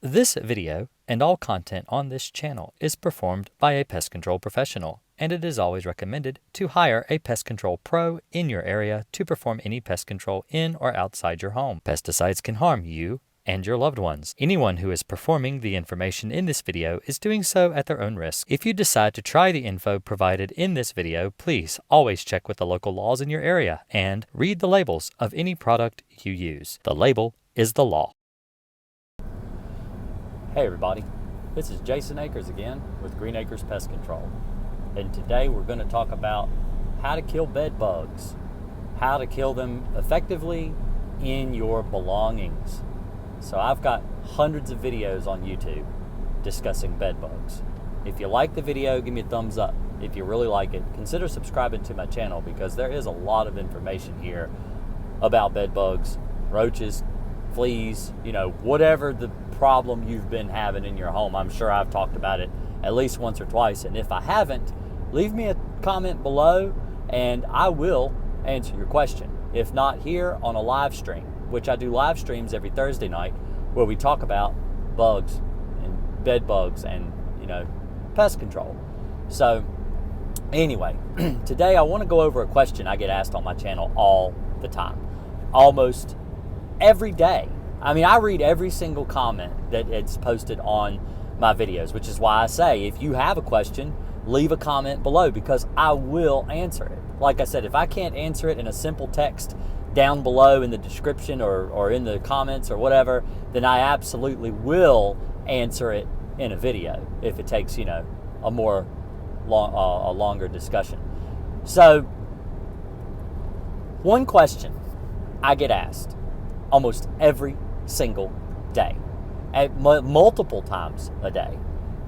This video and all content on this channel is performed by a pest control professional, and it is always recommended to hire a pest control pro in your area to perform any pest control in or outside your home. Pesticides can harm you and your loved ones. Anyone who is performing the information in this video is doing so at their own risk. If you decide to try the info provided in this video, please always check with the local laws in your area and read the labels of any product you use. The label is the law. Hey everybody, this is Jason Akers again with Green Acres Pest Control. And today we're going to talk about how to kill bed bugs, how to kill them effectively in your belongings. So I've got hundreds of videos on YouTube discussing bed bugs. If you like the video, give me a thumbs up. If you really like it, consider subscribing to my channel because there is a lot of information here about bed bugs, roaches, fleas, whatever the problem you've been having in your home. I'm sure I've talked about it at least once or twice. And if I haven't, leave me a comment below and I will answer your question. If not here on a live stream, which I do live streams every Thursday night where we talk about bugs and bed bugs and, pest control. So anyway, today I want to go over a question I get asked on my channel all the time, almost every day. I mean, I read every single comment that it's posted on my videos, which is why I say, if you have a question, leave a comment below because I will answer it. Like I said, if I can't answer it in a simple text down below in the description or in the comments or whatever, then I absolutely will answer it in a video if it takes, a longer discussion. So, one question I get asked almost every single day, at multiple times a day,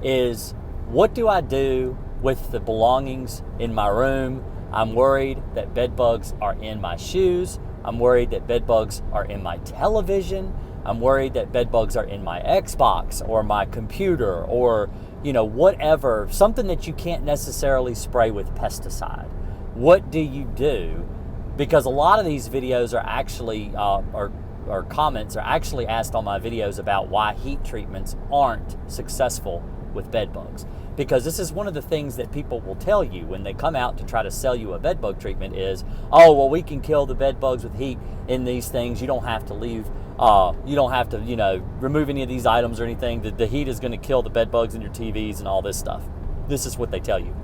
is what do I do with the belongings in my room? I'm worried that bed bugs are in my shoes. I'm worried that bed bugs are in my television. I'm worried that bed bugs are in my Xbox or my computer or, whatever, something that you can't necessarily spray with pesticide. What do you do? Because a lot of these videos are actually, or comments are actually asked on my videos about why heat treatments aren't successful with bed bugs. Because this is one of the things that people will tell you when they come out to try to sell you a bed bug treatment is, oh, well, we can kill the bed bugs with heat in these things. You don't have to leave, you don't have to, remove any of these items or anything. The heat is going to kill the bed bugs in your TVs and all this stuff. This is what they tell you.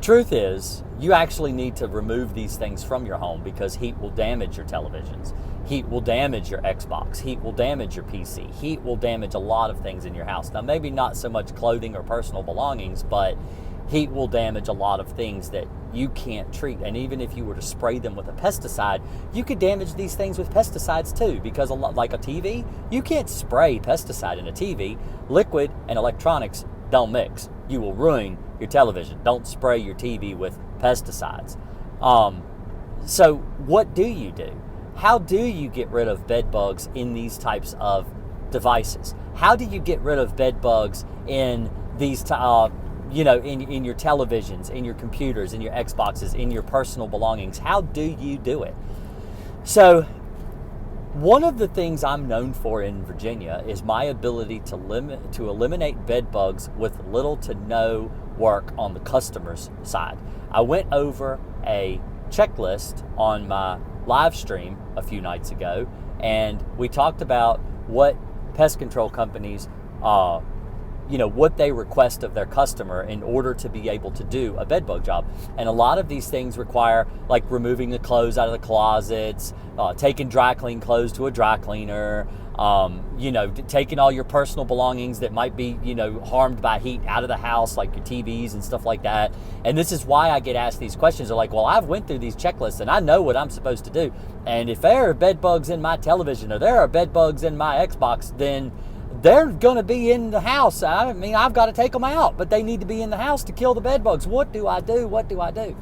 Truth is, you actually need to remove these things from your home because heat will damage your televisions. Heat will damage your Xbox. Heat will damage your PC. Heat will damage a lot of things in your house. Now, maybe not so much clothing or personal belongings, but heat will damage a lot of things that you can't treat. And even if you were to spray them with a pesticide, you could damage these things with pesticides too, because like a TV, you can't spray pesticide in a TV. Liquid and electronics don't mix. You will ruin your television. Don't spray your TV with pesticides. So what do you do? How do you get rid of bed bugs in these types of devices? How do you get rid of bed bugs in these, in your televisions, in your computers, in your Xboxes, in your personal belongings? How do you do it? So one of the things I'm known for in Virginia is my ability to eliminate bed bugs with little to no work on the customer's side. I went over a checklist on my live stream a few nights ago, and we talked about what pest control companies, what they request of their customer in order to be able to do a bed bug job. And a lot of these things require like removing the clothes out of the closets, taking dry clean clothes to a dry cleaner, taking all your personal belongings that might be, harmed by heat out of the house, like your TVs and stuff like that. And this is why I get asked these questions. They're like, well, I've went through these checklists and I know what I'm supposed to do. And if there are bed bugs in my television or there are bed bugs in my Xbox, then they're going to be in the house. I mean, I've got to take them out, but they need to be in the house to kill the bed bugs. What do I do? What do I do?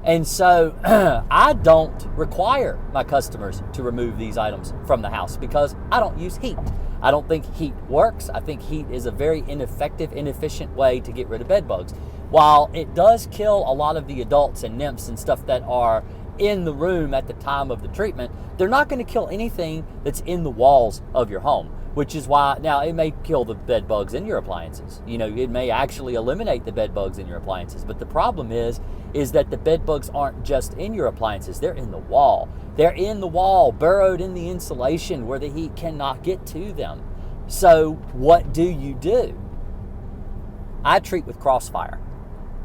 And so I don't require my customers to remove these items from the house because I don't use heat. I don't think heat works. I think heat is a very ineffective, inefficient way to get rid of bed bugs. While it does kill a lot of the adults and nymphs and stuff that are in the room at the time of the treatment, they're not going to kill anything that's in the walls of your home. which is why now it may kill the bed bugs in your appliances. It may actually eliminate the bed bugs in your appliances. But the problem is that the bed bugs aren't just in your appliances. They're in the wall. They're in the wall, burrowed in the insulation where the heat cannot get to them. So what do? I treat with Crossfire.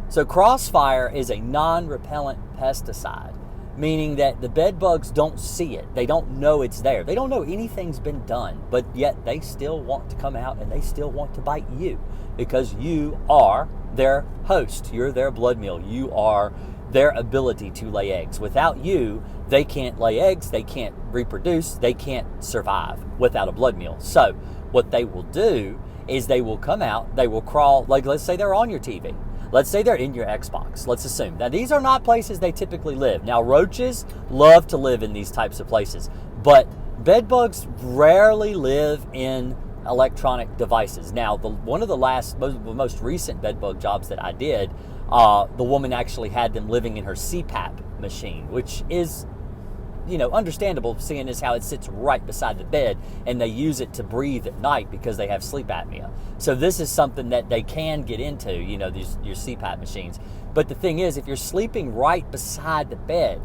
So Crossfire is a non-repellent pesticide, meaning that the bed bugs don't see it. They don't know it's there. They don't know anything's been done, but yet they still want to come out and they still want to bite you because you are their host. You're their blood meal. You are their ability to lay eggs. Without you, they can't lay eggs. They can't reproduce. They can't survive without a blood meal. So what they will do is they will come out, they will crawl, like let's say they're on your TV. Let's say they're in your Xbox. Let's assume. Now, these are not places they typically live. Now, roaches love to live in these types of places, but bed bugs rarely live in electronic devices. Now, one of the most recent bed bug jobs that I did, the woman actually had them living in her CPAP machine, which is understandable, seeing as how it sits right beside the bed and they use it to breathe at night because they have sleep apnea. So this is something that they can get into, your CPAP machines. But the thing is, if you're sleeping right beside the bed,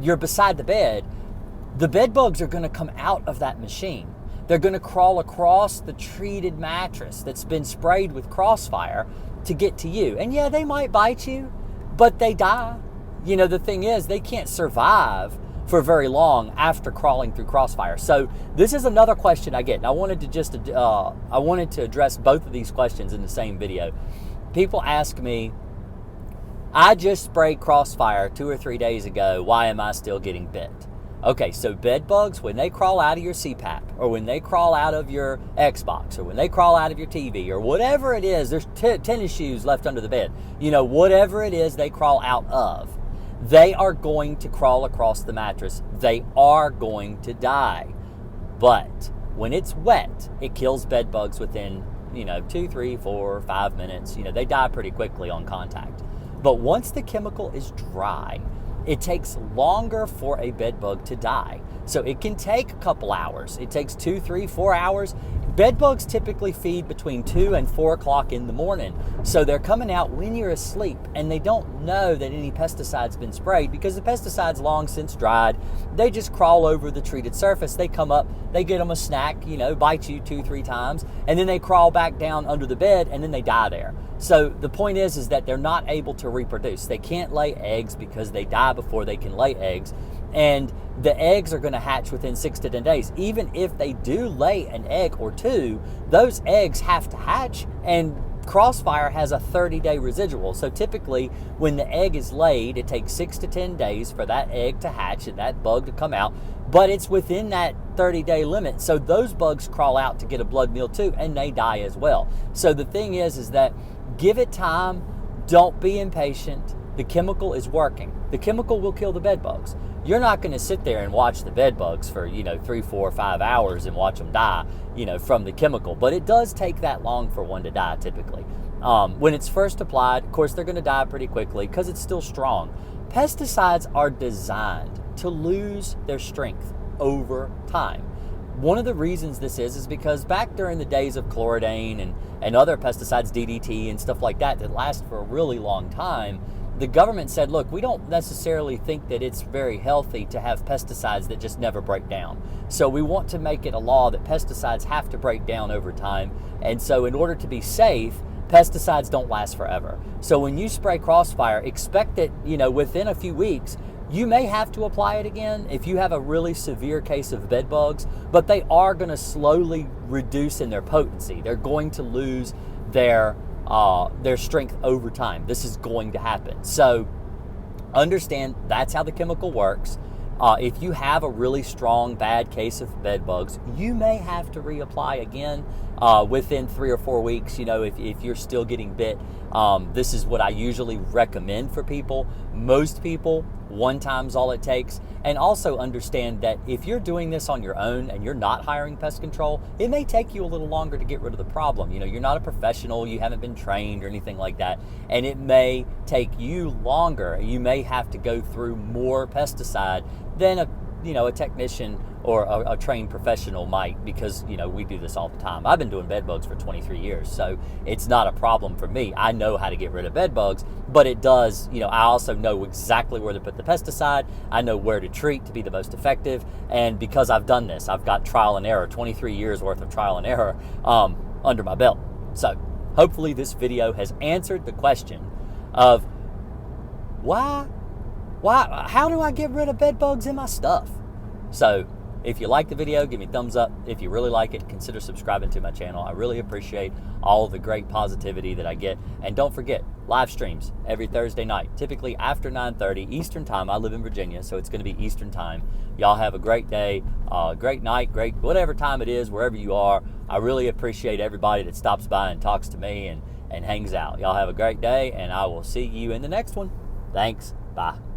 you're beside the bed bugs are going to come out of that machine. They're going to crawl across the treated mattress that's been sprayed with Crossfire to get to you. And yeah, they might bite you, but they die. The thing is, they can't survive for very long after crawling through Crossfire. So this is another question I get. And I wanted to address both of these questions in the same video. People ask me, I just sprayed Crossfire 2 or 3 days ago. Why am I still getting bit? Okay, so bed bugs, when they crawl out of your CPAP, or when they crawl out of your Xbox, or when they crawl out of your TV, or whatever it is, there's tennis shoes left under the bed. Whatever it is they crawl out of, they are going to crawl across the mattress. They are going to die. But when it's wet, it kills bed bugs within, 2, 3, 4, 5 minutes. They die pretty quickly on contact. But once the chemical is dry, it takes longer for a bed bug to die. So it can take a couple hours. It takes 2, 3, 4 hours. Bed bugs typically feed between 2 and 4 o'clock in the morning. So they're coming out when you're asleep, and they don't know that any pesticide's been sprayed because the pesticide's long since dried. They just crawl over the treated surface. They come up, they get them a snack, bite you 2, 3 times, and then they crawl back down under the bed, and then they die there. So the point is that they're not able to reproduce. They can't lay eggs because they die before they can lay eggs. And the eggs are going to hatch within 6 to 10 days. Even if they do lay an egg or two, those eggs have to hatch, and Crossfire has a 30-day residual. So typically, when the egg is laid, it takes 6 to 10 days for that egg to hatch and that bug to come out, but it's within that 30-day limit. So those bugs crawl out to get a blood meal too, and they die as well. So the thing is that give it time. Don't be impatient. The chemical is working. The chemical will kill the bed bugs. You're not going to sit there and watch the bed bugs for, 3, 4, 5 hours and watch them die, from the chemical. But it does take that long for one to die typically. When it's first applied, of course, they're going to die pretty quickly because it's still strong. Pesticides are designed to lose their strength over time. One of the reasons this is because back during the days of chloridane and other pesticides, DDT and stuff like that last for a really long time, the government said, look, we don't necessarily think that it's very healthy to have pesticides that just never break down. So we want to make it a law that pesticides have to break down over time. And so in order to be safe, pesticides don't last forever. So when you spray Crossfire, expect that, within a few weeks, you may have to apply it again if you have a really severe case of bed bugs, but they are going to slowly reduce in their potency. They're going to lose their strength over time. This is going to happen. So understand that's how the chemical works. If you have a really strong bad case of bed bugs, you may have to reapply again within 3 or 4 weeks. If you're still getting bit, this is what I usually recommend for people. Most people, 1 time's all it takes. And also understand that if you're doing this on your own and you're not hiring pest control, it may take you a little longer to get rid of the problem. You're not a professional, you haven't been trained or anything like that, and it may take you longer. You may have to go through more pesticide than a technician or a trained professional might, because, you know, we do this all the time. I've been doing bed bugs for 23 years, so it's not a problem for me. I know how to get rid of bed bugs, but it does, you know, I also know exactly where to put the pesticide. I know where to treat to be the most effective. And because I've done this, I've got trial and error, 23 years worth of trial and error under my belt. So hopefully this video has answered the question of how do I get rid of bed bugs in my stuff? So if you like the video, give me a thumbs up. If you really like it, consider subscribing to my channel. I really appreciate all the great positivity that I get. And don't forget, live streams every Thursday night, typically after 9:30 Eastern time. I live in Virginia, so it's going to be Eastern time. Y'all have a great day, great night, great whatever time it is, wherever you are. I really appreciate everybody that stops by and talks to me and hangs out. Y'all have a great day, and I will see you in the next one. Thanks. Bye.